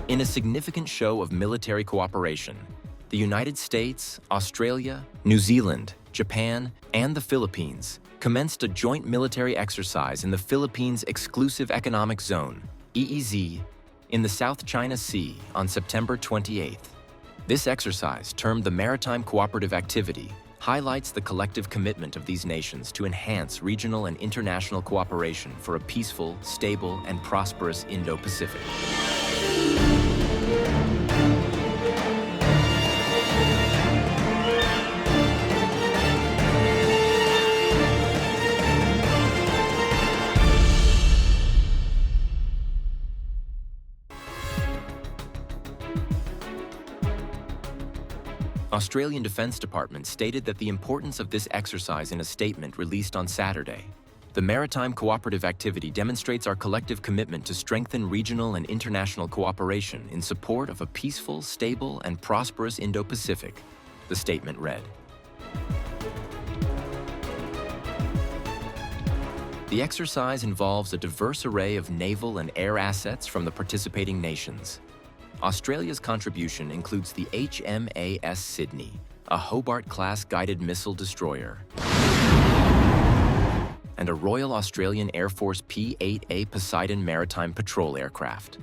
In a significant show of military cooperation, the United States, Australia, New Zealand, Japan, and the Philippines commenced a joint military exercise in the Philippines Exclusive Economic Zone, EEZ, in the South China Sea on September 28th. This exercise, termed the Maritime Cooperative Activity, highlights the collective commitment of these nations to enhance regional and international cooperation for a peaceful, stable, and prosperous Indo-Pacific. Australian Defence Department stated that the importance of this exercise in a statement released on Saturday. The Maritime Cooperative Activity demonstrates our collective commitment to strengthen regional and international cooperation in support of a peaceful, stable, and prosperous Indo-Pacific, the statement read. The exercise involves a diverse array of naval and air assets from the participating nations. Australia's contribution includes the HMAS Sydney, a Hobart-class guided missile destroyer, and a Royal Australian Air Force P-8A Poseidon maritime patrol aircraft.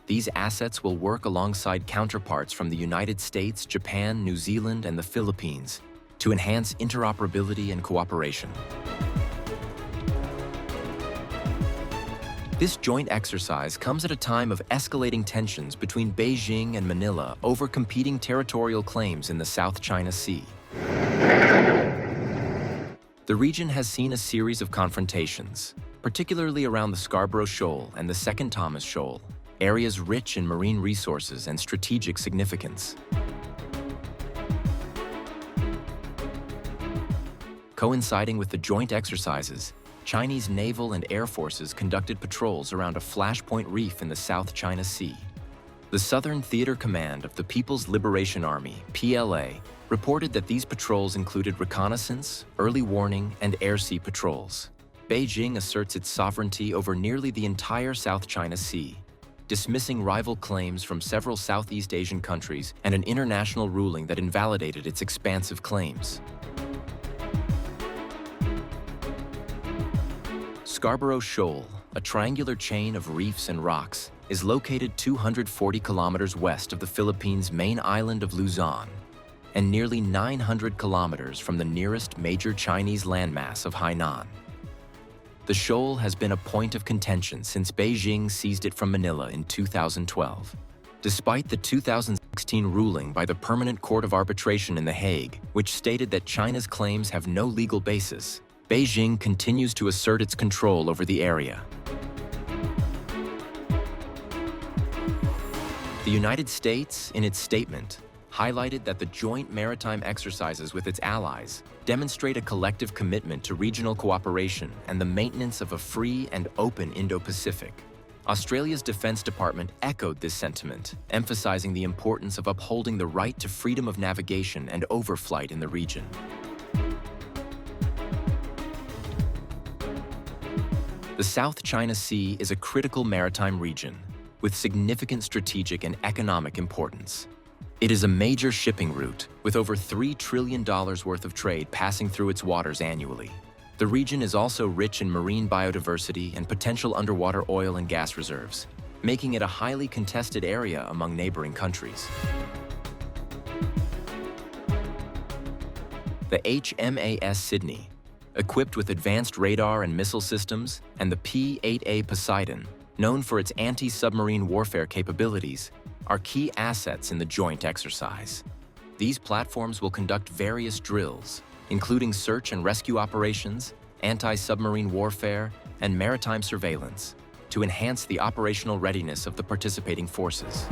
These assets will work alongside counterparts from the United States, Japan, New Zealand, and the Philippines to enhance interoperability and cooperation. This joint exercise comes at a time of escalating tensions between Beijing and Manila over competing territorial claims in the South China Sea. The region has seen a series of confrontations, particularly around the Scarborough Shoal and the Second Thomas Shoal, areas rich in marine resources and strategic significance. Coinciding with the joint exercises, Chinese naval and air forces conducted patrols around a flashpoint reef in the South China Sea. The Southern Theater Command of the People's Liberation Army, PLA, reported that these patrols included reconnaissance, early warning, and air-sea patrols. Beijing asserts its sovereignty over nearly the entire South China Sea, dismissing rival claims from several Southeast Asian countries and an international ruling that invalidated its expansive claims. Scarborough Shoal, a triangular chain of reefs and rocks, is located 240 kilometers west of the Philippines' main island of Luzon and nearly 900 kilometers from the nearest major Chinese landmass of Hainan. The shoal has been a point of contention since Beijing seized it from Manila in 2012. Despite the 2016 ruling by the Permanent Court of Arbitration in The Hague, which stated that China's claims have no legal basis, Beijing continues to assert its control over the area. The United States, in its statement, highlighted that the joint maritime exercises with its allies demonstrate a collective commitment to regional cooperation and the maintenance of a free and open Indo-Pacific. Australia's Defence Department echoed this sentiment, emphasizing the importance of upholding the right to freedom of navigation and overflight in the region. The South China Sea is a critical maritime region with significant strategic and economic importance. It is a major shipping route with over $3 trillion worth of trade passing through its waters annually. The region is also rich in marine biodiversity and potential underwater oil and gas reserves, making it a highly contested area among neighboring countries. The HMAS Sydney, equipped with advanced radar and missile systems, and the P-8A Poseidon, known for its anti-submarine warfare capabilities, are key assets in the joint exercise. These platforms will conduct various drills, including search and rescue operations, anti-submarine warfare, and maritime surveillance, to enhance the operational readiness of the participating forces.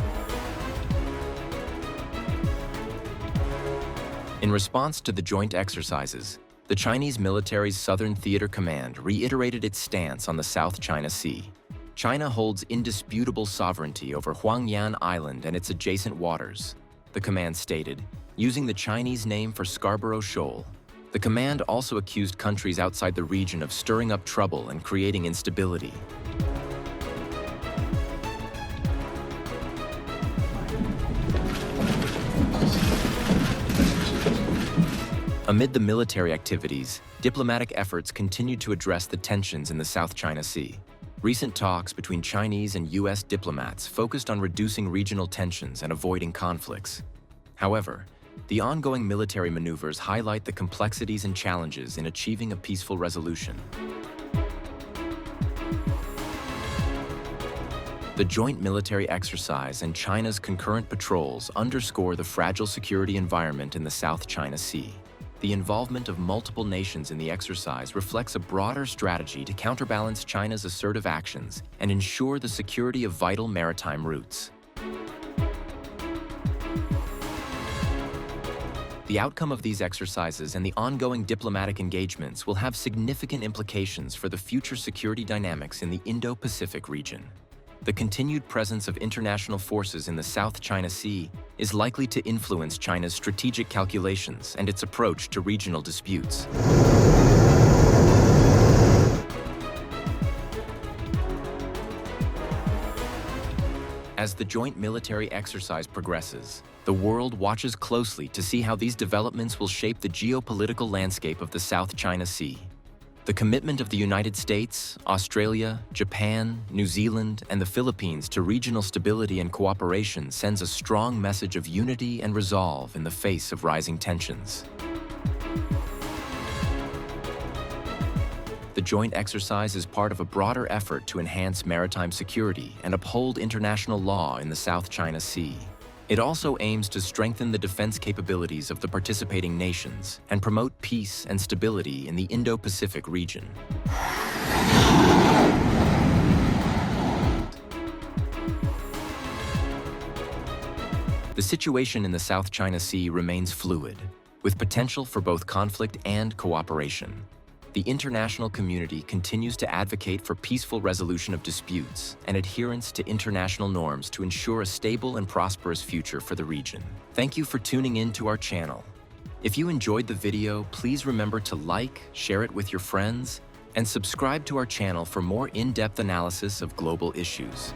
In response to the joint exercises, the Chinese military's Southern Theater Command reiterated its stance on the South China Sea. China holds indisputable sovereignty over Huangyan Island and its adjacent waters, the command stated, using the Chinese name for Scarborough Shoal. The command also accused countries outside the region of stirring up trouble and creating instability. Amid the military activities, diplomatic efforts continue to address the tensions in the South China Sea. Recent talks between Chinese and U.S. diplomats focused on reducing regional tensions and avoiding conflicts. However, the ongoing military maneuvers highlight the complexities and challenges in achieving a peaceful resolution. The joint military exercise and China's concurrent patrols underscore the fragile security environment in the South China Sea. The involvement of multiple nations in the exercise reflects a broader strategy to counterbalance China's assertive actions and ensure the security of vital maritime routes. The outcome of these exercises and the ongoing diplomatic engagements will have significant implications for the future security dynamics in the Indo-Pacific region. The continued presence of international forces in the South China Sea is likely to influence China's strategic calculations and its approach to regional disputes. As the joint military exercise progresses, the world watches closely to see how these developments will shape the geopolitical landscape of the South China Sea. The commitment of the United States, Australia, Japan, New Zealand, and the Philippines to regional stability and cooperation sends a strong message of unity and resolve in the face of rising tensions. The joint exercise is part of a broader effort to enhance maritime security and uphold international law in the South China Sea. It also aims to strengthen the defense capabilities of the participating nations and promote peace and stability in the Indo-Pacific region. The situation in the South China Sea remains fluid, with potential for both conflict and cooperation. The international community continues to advocate for peaceful resolution of disputes and adherence to international norms to ensure a stable and prosperous future for the region. Thank you for tuning in to our channel. If you enjoyed the video, please remember to like, share it with your friends, and subscribe to our channel for more in-depth analysis of global issues.